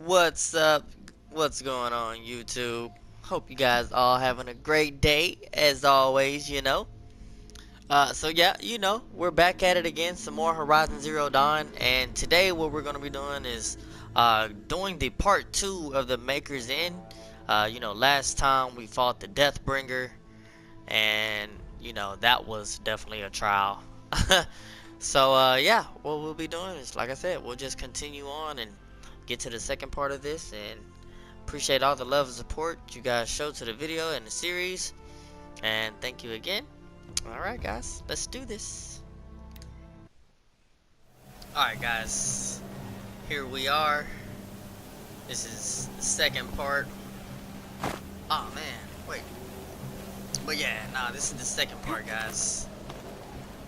What's up? What's going on, YouTube? Hope you guys all having a great day, as always, so yeah, we're back at it again, some more Horizon Zero Dawn, and today what we're gonna be doing is doing the part 2 of the Maker's End. Last time we fought the Deathbringer, and that was definitely a trial. So what we'll be doing is, like I said, we'll just continue on and get to the second part of this, and appreciate all the love and support you guys show to the video and the series, and thank you again. Alright guys, let's do this. Alright guys, here we are. This is the second part. Oh man, wait. But yeah, this is the second part, guys.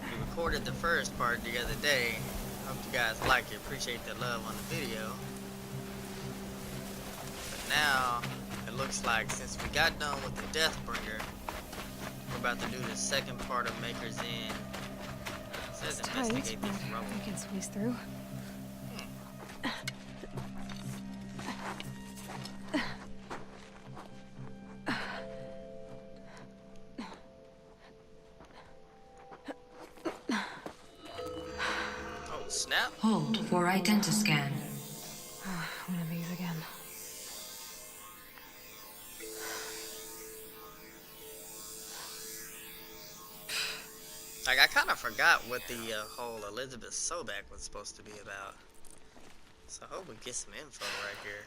We recorded the first part the other day. Hope you guys like it. Appreciate the love on the video. But now, it looks like since we got done with the Deathbringer, we're about to do the second part of Maker's End. It says It's investigate tight, these but rubble. we can squeeze through. Oh snap! Hold for identiscan. One of these again. Like, I kind of forgot what the whole Elizabeth Sobek was supposed to be about. So I hope we get some info right here.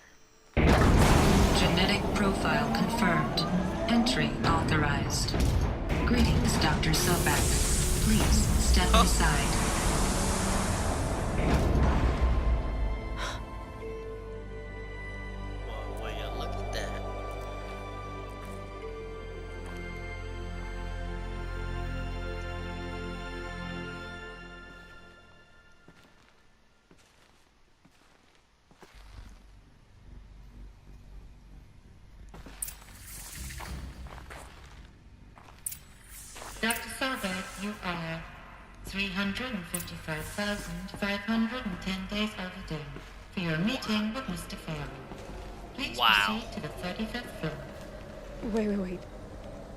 Genetic profile confirmed. Entry authorized. Greetings, Dr. Sobak. Please step aside. Well, will you look at that? Dr. Sobek, you are 355,510 days overdue for your meeting with Mr. Farrell. Please Wow. proceed to the 35th floor. Wait.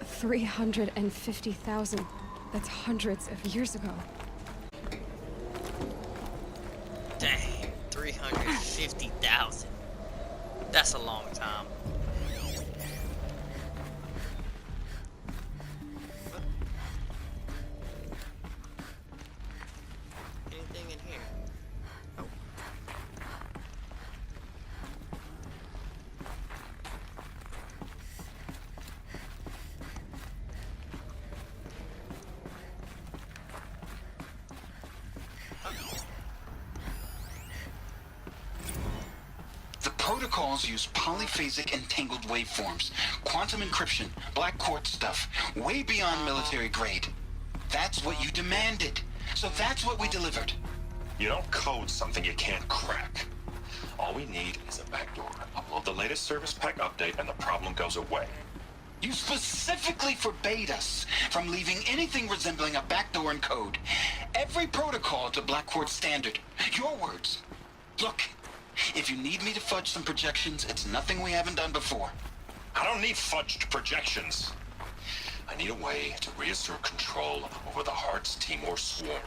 350,000. That's hundreds of years ago. Dang, 350,000. That's a long time. Anything in here? Oh. The protocols use polyphasic entangled waveforms, quantum encryption, black quartz stuff, way beyond military grade. That's what you demanded. So that's what we delivered. You don't code something you can't crack. All we need is a backdoor. Upload the latest service pack update and the problem goes away. You specifically forbade us from leaving anything resembling a backdoor in code. Every protocol to black quartz standard. Your words. Look, if you need me to fudge some projections, it's nothing we haven't done before. I don't need fudged projections. I need a way to reassert control over the Hearts Timor swarm.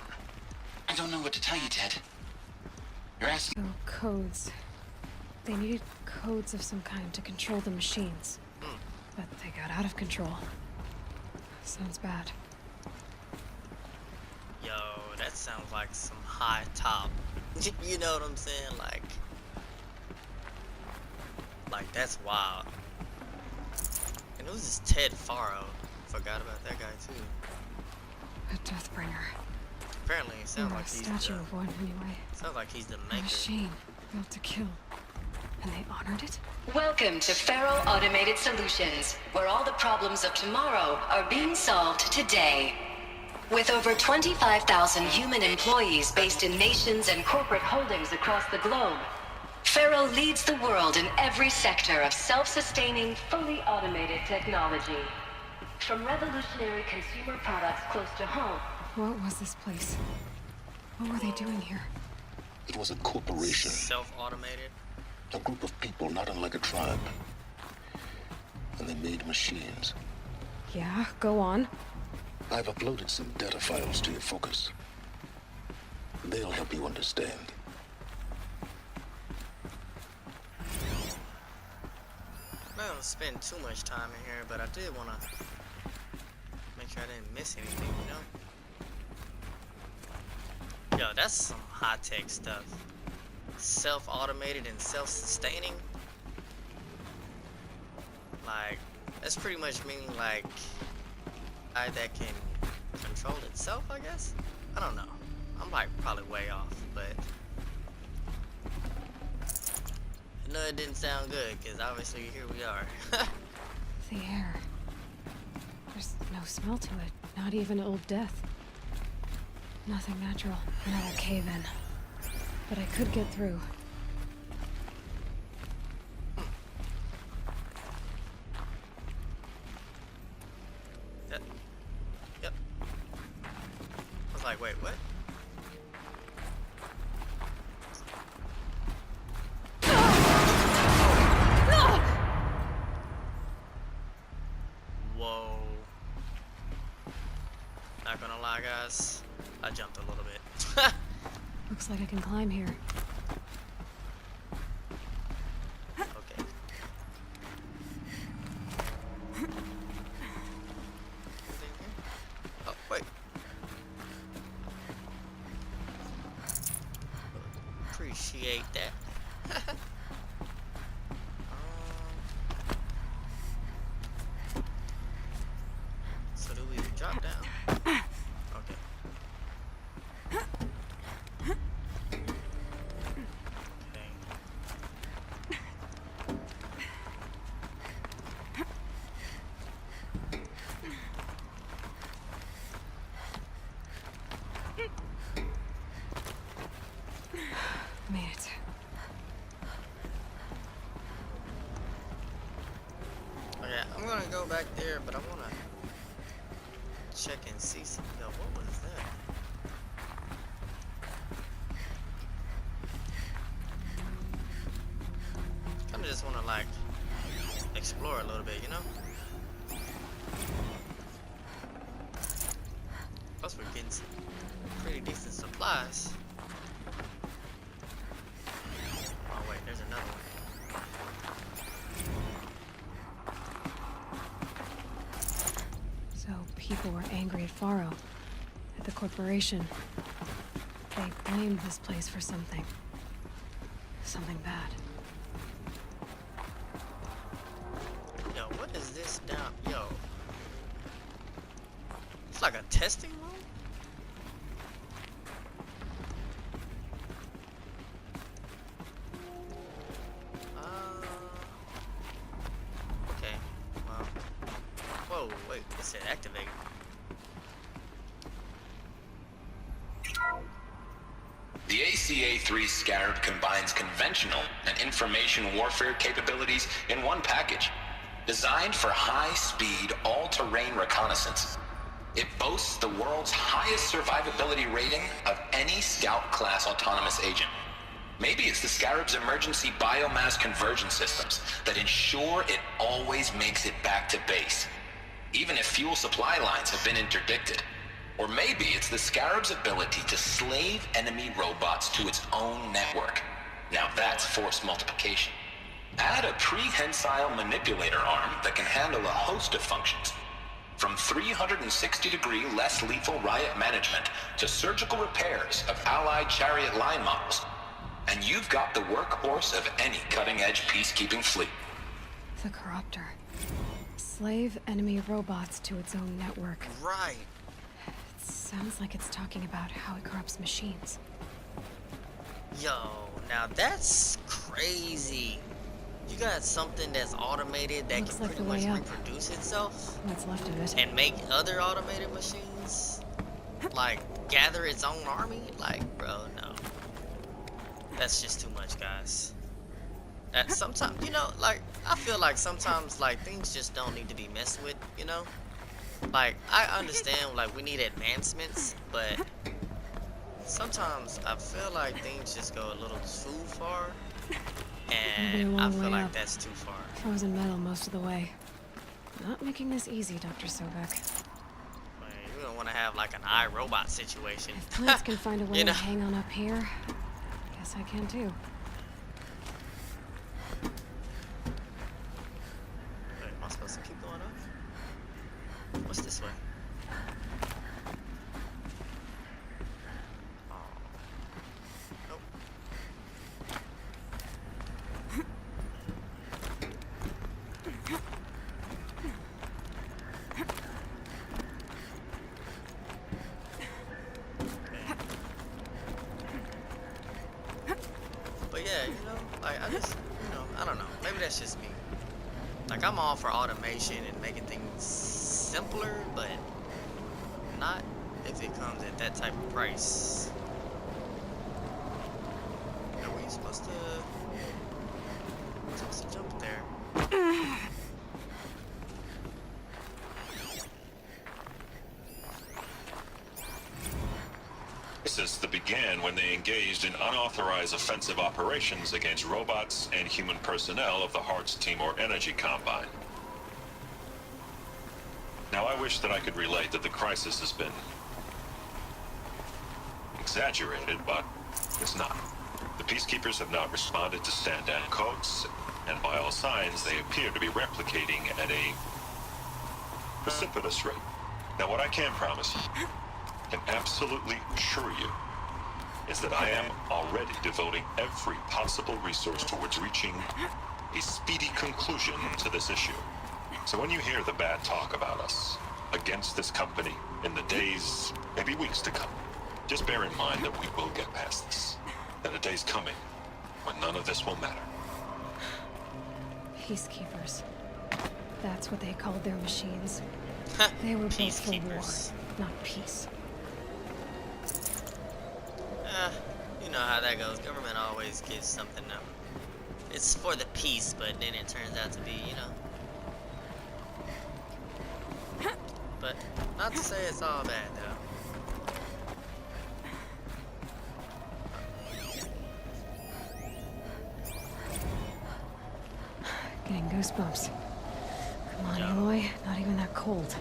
I don't know what to tell you, Ted. You're asking. Oh, codes. They needed codes of some kind to control the machines. But they got out of control. Sounds bad. Yo, that sounds like some high top. You know what I'm saying? Like that's wild. And it was this Ted Faro. Forgot about that guy too. A Deathbringer. Apparently, it sounds Or a like he's statue the, of one, anyway. sounds like he's the A maker. machine built to kill. And they honored it? Welcome to Faro Automated Solutions, where all the problems of tomorrow are being solved today. With over 25,000 human employees based in nations and corporate holdings across the globe, Faro leads the world in every sector of self-sustaining, fully automated technology. From revolutionary consumer products close to home. What was this place? What were they doing here? It was a corporation. Self-automated. A group of people not unlike a tribe. And they made machines. Yeah, go on. I've uploaded some data files to your focus. They'll help you understand. I'm not gonna spend too much time in here, but I did wanna make sure I didn't miss anything, you know? Yo, that's some high-tech stuff. Self-automated and self-sustaining. Like, that's pretty much meaning like that can control itself, I guess. I don't know. I'm like probably way off, but no, it didn't sound good because obviously here we are. The air. There's no smell to it. Not even old death. Nothing natural. Another cave-in. But I could get through. Yep. I was like, wait, what? Whoa. Not gonna lie, guys. I jumped a little bit. Looks like I can climb here. Okay. Oh, wait. Appreciate that. So do we drop down? Okay. Made it. Okay, I'm gonna go back there, but I wanna check and see some. Yo, what was that? Kinda just wanna like explore a little bit, you know? Plus we're getting some pretty decent supplies. Oh wait, there's another one. So people were angry at Faro, at the corporation. They blamed this place for something. Something bad. Yo, what is this down? Yo. It's like a testing room? Okay. Well. Whoa, wait, it said activate. The ACA-3 Scarab combines conventional and information warfare capabilities in one package. Designed for high-speed, all-terrain reconnaissance. It boasts the world's highest survivability rating of any Scout-class autonomous agent. Maybe it's the Scarab's emergency biomass conversion systems that ensure it always makes it back to base, even if fuel supply lines have been interdicted. Or maybe it's the Scarab's ability to slave enemy robots to its own network. Now that's force multiplication. Add a prehensile manipulator arm that can handle a host of functions. From 360-degree less lethal riot management to surgical repairs of Allied chariot line models. And you've got the workhorse of any cutting-edge peacekeeping fleet. The Corruptor. Slave enemy robots to its own network. Right. It sounds like it's talking about how it corrupts machines. Yo, now that's crazy. You got something that's automated that Looks can like pretty the much way up. reproduce itself What's left of it. and make other automated machines like gather its own army. Like, bro, no. That's just too much, guys. That sometimes, you know, like I feel like sometimes like things just don't need to be messed with, you know? Like I understand like we need advancements, but sometimes I feel like things just go a little too far. And gonna be a and I long feel way like up. that's too far. Frozen metal most of the way. Not making this easy, Dr. Sobek. Man, you don't want to have like an iRobot situation. If plants can find a way You know? to hang on up here, I guess I can too. Wait, am I supposed to keep going up? What's this way? Oh. Nope. But yeah, you know, like I just, you know, I don't know. Maybe that's just me. Like I'm all for automation and making things simpler, but not if it comes at that type of price. Are we supposed to? We're supposed to jump there. Crisis that began when they engaged in unauthorized offensive operations against robots and human personnel of the Hearts Timor Energy Combine. Now, I wish that I could relate that the crisis has been exaggerated, but it's not. The Peacekeepers have not responded to stand-down codes, and by all signs, they appear to be replicating at a precipitous rate. Now, what I can promise you, can absolutely assure you, is that I am already devoting every possible resource towards reaching a speedy conclusion to this issue. So when you hear the bad talk about us against this company in the days, maybe weeks to come, just bear in mind that we will get past this. That a day's coming when none of this will matter. Peacekeepers. That's what they called their machines. They were built for war, Peacekeepers. not peace. You know how that goes. Government always gives something up. It's for the peace, but then it turns out to be, you know. But not to say it's all bad, though. Getting goosebumps. Come on, Yo. Aloy. Not even that cold.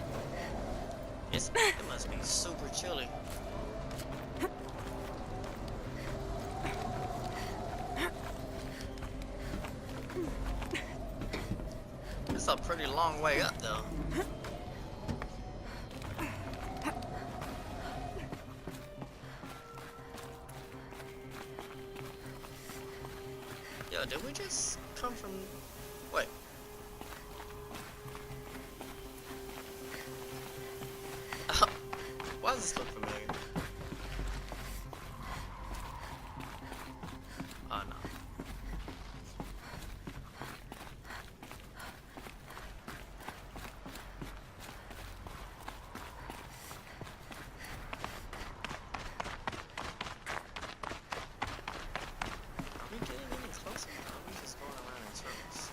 It must be super chilly. It's a pretty long way up, though. Yo, did we just come from... Wait. Why does this look familiar? Oh, no. Are we getting any closer? Or are we just going around in circles?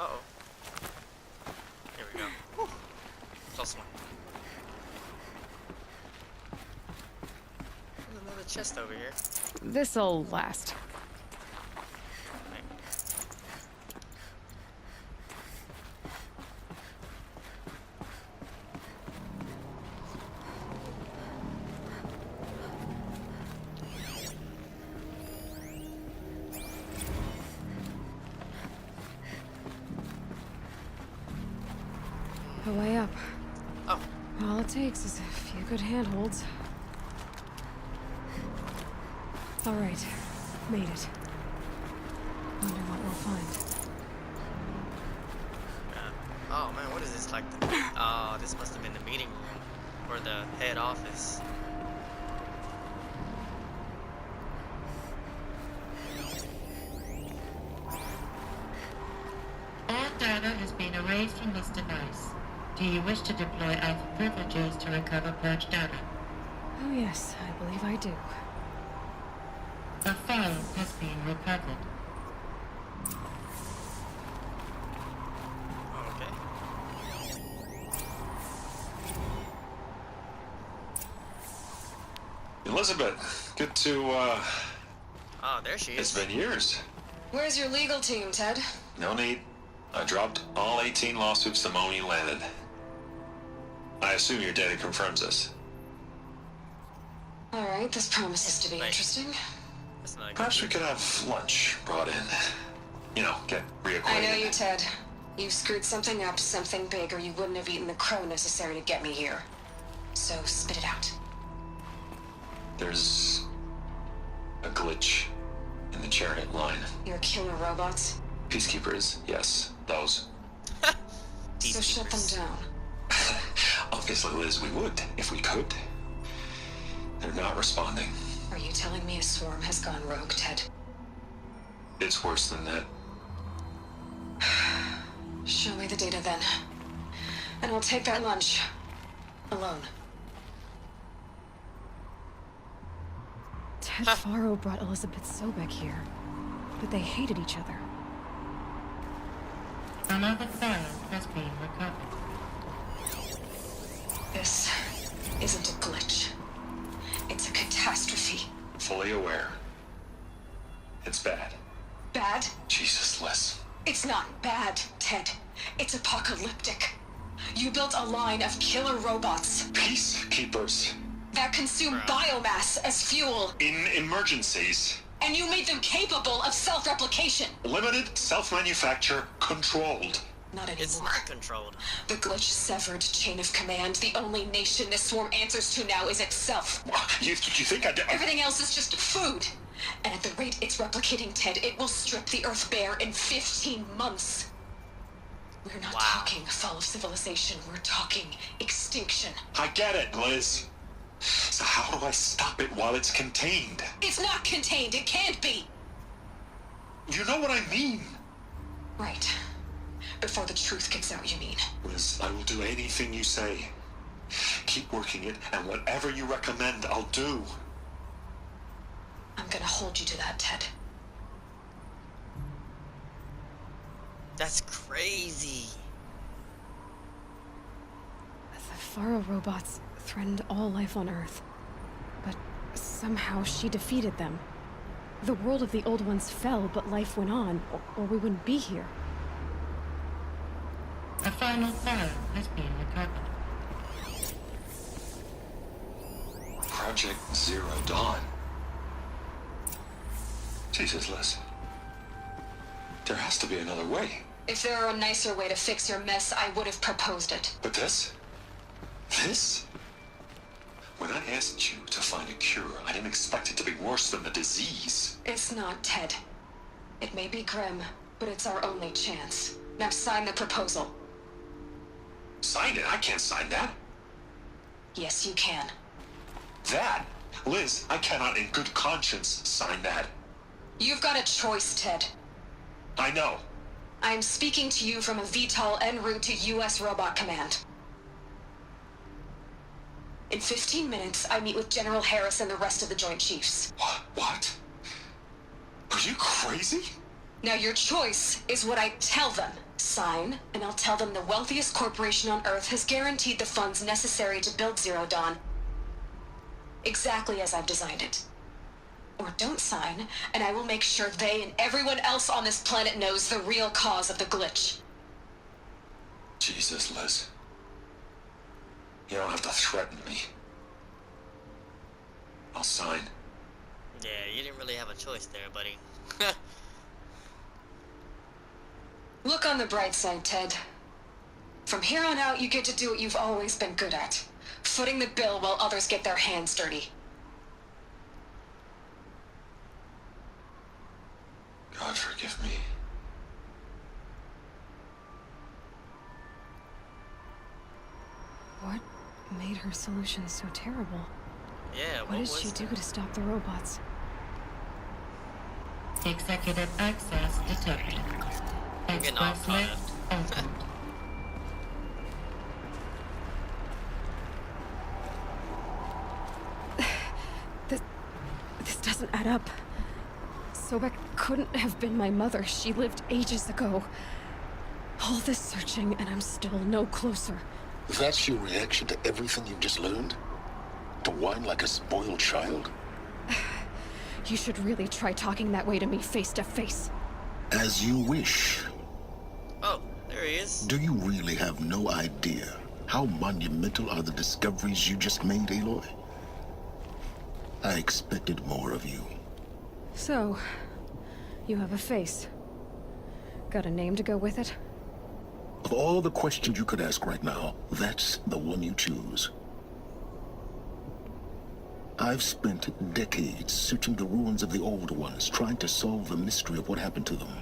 Uh-oh. Here we go. Whew. Close one. There's another chest over here. This'll last. Wait. A way up. Oh, All it takes is a few good handholds. All right, made it. Wonder what we'll find. oh man, what is this like? Oh, this must have been the meeting room or the head office. All data has been erased from this device. Do you wish to deploy Alpha privileges to recover purged data? Oh yes, I believe I do. A file has been recovered. Okay. Elizabeth, good to, Oh, there she it's is. been years. Where's your legal team, Ted? No need. I dropped all 18 lawsuits the moment you landed. I assume your data confirms this. Alright, this promises to be Wait. interesting. That's not good. Perhaps we could have lunch brought in. You know, get reacquainted. I know you, Ted. You screwed something up, something big, or you wouldn't have eaten the crow necessary to get me here. So spit it out. There's a glitch in the chariot line. Your killer robots? Peacekeepers, yes, those. So shut them Peacekeepers. down. Obviously, Liz, we would, if we could. They're not responding. Are you telling me a swarm has gone rogue, Ted? It's worse than that. Show me the data then. And I'll take that lunch. Alone. Ted Faro brought Elizabeth Sobek here, but they hated each other. Another file has been recovered. This isn't a glitch. It's a catastrophe. Fully aware. It's bad. Bad? Jesus, Liz. It's not bad, Ted. It's apocalyptic. You built a line of killer robots Peacekeepers. that consume biomass as fuel, In emergencies. and you made them capable of self-replication. Limited, self-manufacture, controlled. Not anymore. It's not controlled. The glitch severed chain of command. The only nation this swarm answers to now is itself. You think I did? Everything else is just food. And at the rate it's replicating, Ted, it will strip the Earth bare in 15 months. We're not Wow. talking fall of civilization. We're talking extinction. I get it, Liz. So how do I stop it while it's contained? It's not contained. It can't be. You know what I mean. Right. Before the truth gets out, you mean? Liz, I will do anything you say. Keep working it, and whatever you recommend, I'll do. I'm gonna hold you to that, Ted. That's crazy. The Faro robots threatened all life on Earth. But somehow she defeated them. The world of the old ones fell, but life went on, or we wouldn't be here. A final file has been recovered. Project Zero Dawn. Jesus, Liz. There has to be another way. If there were a nicer way to fix your mess, I would have proposed it. But this? This? When I asked you to find a cure, I didn't expect it to be worse than the disease. It's not, Ted. It may be grim, but it's our only chance. Now sign the proposal. Sign it? I can't sign that. Yes, you can. That? Liz, I cannot in good conscience sign that. You've got a choice, Ted. I know. I am speaking to you from a VTOL en route to U.S. Robot Command. In 15 minutes, I meet with General Harris and the rest of the Joint Chiefs. What? Are you crazy? Now your choice is what I tell them. Sign, and I'll tell them the wealthiest corporation on Earth has guaranteed the funds necessary to build Zero Dawn. Exactly as I've designed it. Or don't sign, and I will make sure they and everyone else on this planet knows the real cause of the glitch. Jesus, Liz. You don't have to threaten me. I'll sign. Yeah, you didn't really have a choice there, buddy. Look on the bright side, Ted. From here on out, you get to do what you've always been good at. Footing the bill while others get their hands dirty. God forgive me. What made her solution so terrible? Yeah, What does she do to stop the robots? Executive access detected. I'm getting all Express caught lift up. opened. This doesn't add up. Sobek couldn't have been my mother. She lived ages ago. All this searching, and I'm still no closer. That's your reaction to everything you've just learned? To whine like a spoiled child? You should really try talking that way to me face to face. As you wish. Oh, there he is. Do you really have no idea how monumental are the discoveries you just made, Aloy? I expected more of you. So, you have a face. Got a name to go with it? Of all the questions you could ask right now, that's the one you choose. I've spent decades searching the ruins of the old ones, trying to solve the mystery of what happened to them.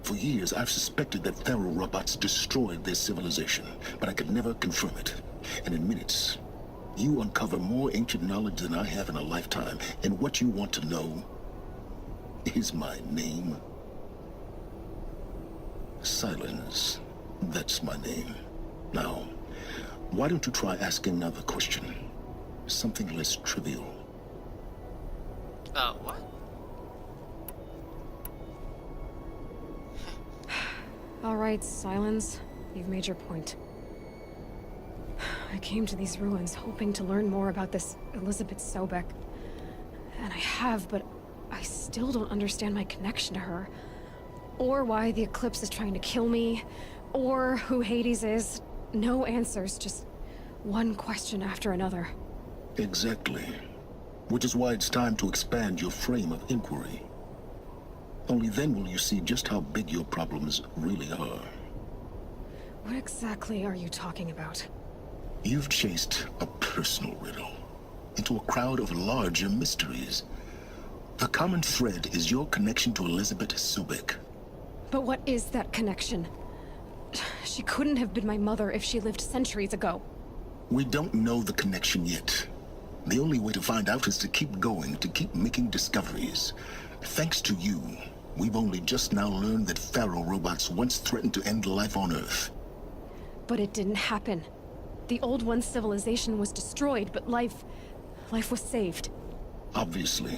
For years, I've suspected that Faro robots destroyed their civilization, but I could never confirm it. And in minutes, you uncover more ancient knowledge than I have in a lifetime, and what you want to know is my name. Silence. That's my name. Now, why don't you try asking another question? Something less trivial. What? All right, Silence. You've made your point. I came to these ruins hoping to learn more about this Elizabeth Sobek. And I have, but I still don't understand my connection to her. Or why the Eclipse is trying to kill me. Or who Hades is. No answers, just one question after another. Exactly. Which is why it's time to expand your frame of inquiry. Only then will you see just how big your problems really are. What exactly are you talking about? You've chased a personal riddle into a crowd of larger mysteries. The common thread is your connection to Elizabeth Sobek. But what is that connection? She couldn't have been my mother if she lived centuries ago. We don't know the connection yet. The only way to find out is to keep going, to keep making discoveries. Thanks to you, we've only just now learned that Faro robots once threatened to end life on Earth. But it didn't happen. The Old One's civilization was destroyed, but life was saved. Obviously.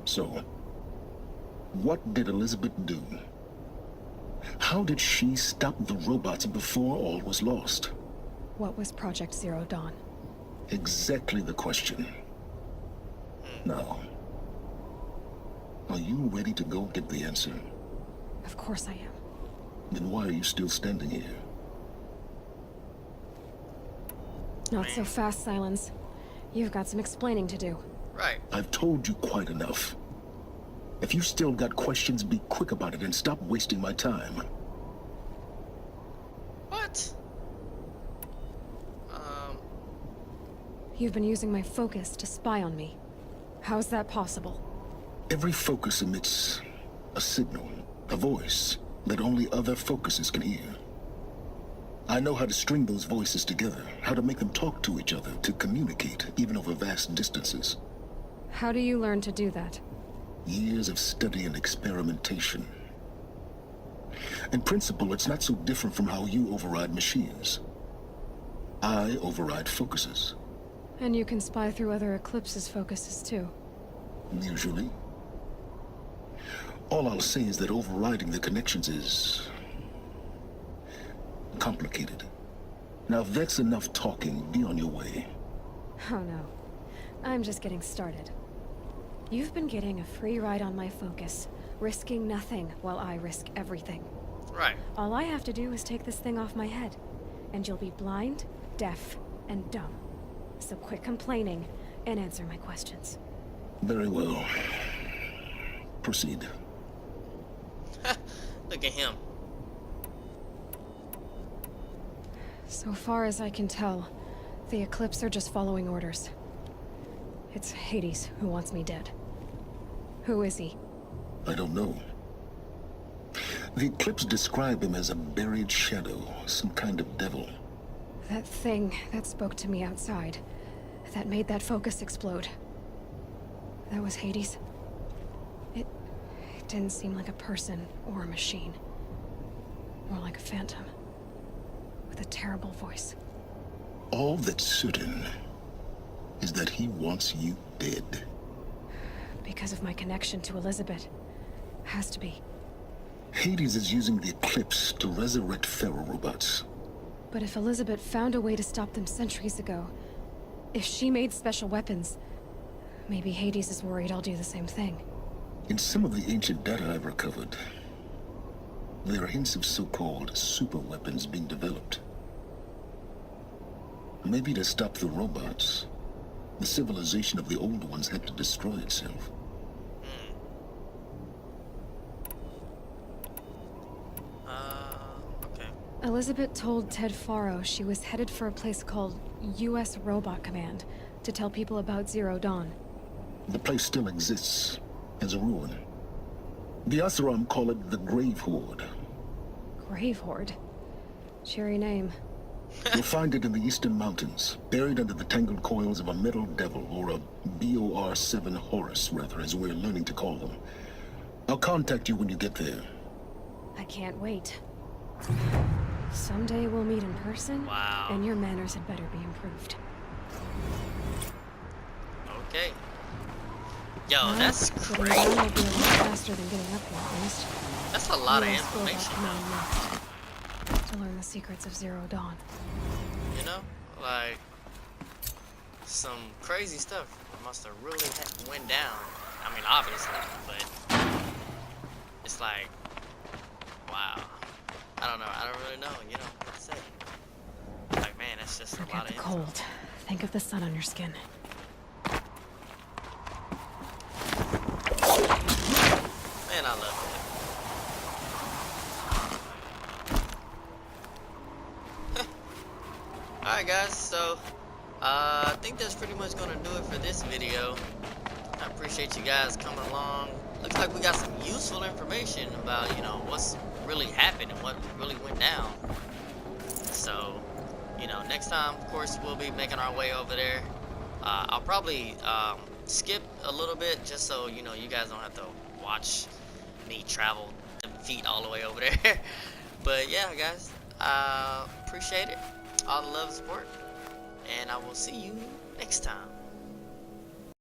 So, what did Elizabeth do? How did she stop the robots before all was lost? What was Project Zero Dawn? Exactly the question. Now, are you ready to go get the answer? Of course I am. Then why are you still standing here? Not so fast, Silence. You've got some explaining to do. Right. I've told you quite enough. If you still got questions, be quick about it and stop wasting my time. What? You've been using my focus to spy on me. How's that possible? Every focus emits a signal, a voice that only other focuses can hear. I know how to string those voices together, how to make them talk to each other, to communicate, even over vast distances. How do you learn to do that? Years of study and experimentation. In principle, it's not so different from how you override machines. I override focuses. And you can spy through other Eclipse's focuses too. Usually. All I'll say is that overriding the connections is complicated. Now, if that's enough talking, be on your way. Oh no. I'm just getting started. You've been getting a free ride on my focus, risking nothing while I risk everything. Right. All I have to do is take this thing off my head, and you'll be blind, deaf, and dumb. So quit complaining and answer my questions. Very well. Proceed. Look at him. So far as I can tell, the Eclipse are just following orders. It's Hades who wants me dead. Who is he? I don't know. The Eclipse describe him as a buried shadow, some kind of devil. That thing that spoke to me outside, that made that focus explode. That was Hades. It didn't seem like a person or a machine. More like a phantom. With a terrible voice. All that's certain is that he wants you dead. Because of my connection to Elizabeth. Has to be. Hades is using the Eclipse to resurrect Faro robots. But if Elizabeth found a way to stop them centuries ago, If she made special weapons, maybe Hades is worried I'll do the same thing. In some of the ancient data I've recovered, there are hints of so-called super weapons being developed. Maybe to stop the robots, the civilization of the old ones had to destroy itself. Okay. Elizabeth told Ted Faro she was headed for a place called U.S. Robot Command to tell people about Zero Dawn. The place still exists as a ruin. The Asaram call it the Grave Horde. Grave Horde? Cheery name. You'll find it in the eastern mountains, buried under the tangled coils of a metal devil, or a BOR-7 Horus, rather, as we're learning to call them. I'll contact you when you get there. I can't wait. Someday we'll meet in person, Wow. and your manners had better be improved. Okay. Yo, Well, that's getting great. down will be a lot faster than getting up here, at least. That's a lot of US Robot information, Command next, to learn the secrets of Zero Dawn. you know? Like, some crazy stuff must have really went down. I mean, obviously, but it's like, wow. I don't know. I don't really know, you know, what to say. Like, man, that's just a Forget lot the of info. cold. Think of the sun on your skin. Man, I love it. Alright guys, so I think that's pretty much gonna do it for this video. I appreciate you guys coming along. Looks like we got some useful information about, you know, what's really happened and what really went down. So, you know, next time, of course, we'll be making our way over there. I'll probably skip a little bit just so, you know, you guys don't have to watch me travel them feet all the way over there. But yeah, guys, appreciate it. All the love and support. And I will see you next time.